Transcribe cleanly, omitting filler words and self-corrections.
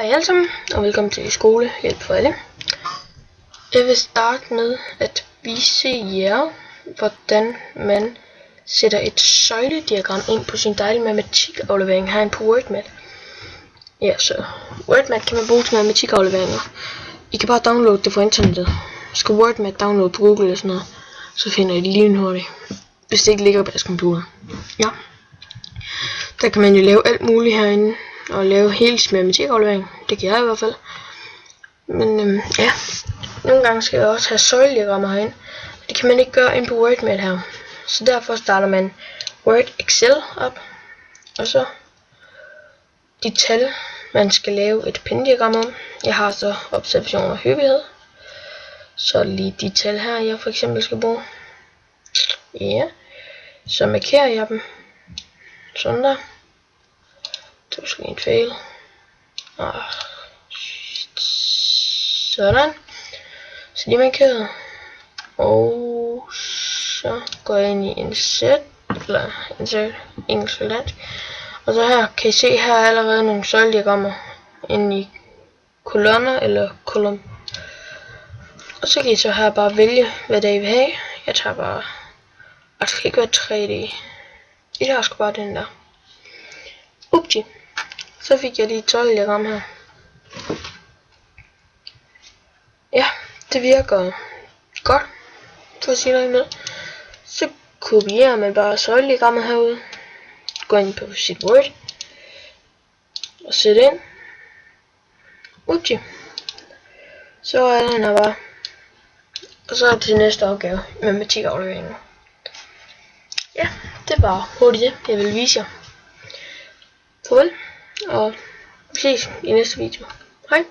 Hej alle sammen, og velkommen til Skolehjælp for alle. Jeg vil starte med at vise jer, hvordan man sætter et søjlediagram ind på sin dejlige matematikaflevering herinde på WordMat. Ja, så WordMat kan man bruge til matematikafleveringer. I kan bare downloade det fra internettet. Skal WordMat downloade på Google eller sådan noget, så finder I det lynhurtigt, hvis det ikke ligger på deres computer. Ja. Der kan man jo lave alt muligt herinde, og lave hele sin matematikaflevering. Det kan jeg i hvert fald. Men ja, nogle gange skal jeg også have søjlediagrammer herinde. Det kan man ikke gøre ind på WordMat her. Så derfor starter man Word Excel op, og så de tal, man skal lave et pindediagram om. Jeg har så observation og hyppighed. Så er det lige de tal her, jeg for eksempel skal bruge. Ja, så markerer jeg dem. Sådan der. Det var sgu en fail. Sådan. Så de er markeret. Og så går jeg ind i insert, eller insert engelsk eller dansk. Og så her kan I se, her er allerede nogle søjlediagrammer inde i kolonner eller kolum. Og så kan I så her bare vælge, hvad det er I vil have. Jeg tager bare, det skal ikke være 3D. I tager sgu bare den der. Upti. Så fik jeg lige et søjlediagram her. Ja, det virker godt, for at sige noget med. Så kopierer man bare søjlediagrammet herude. Gå ind på sit Word. Og sæt ind. Upti. Så er den her bare. Og så er det til næste opgave, matematikafleveringen. Ja, det var hurtigt det, jeg vil vise jer. Farvel, og vi ses i næste video. Hej.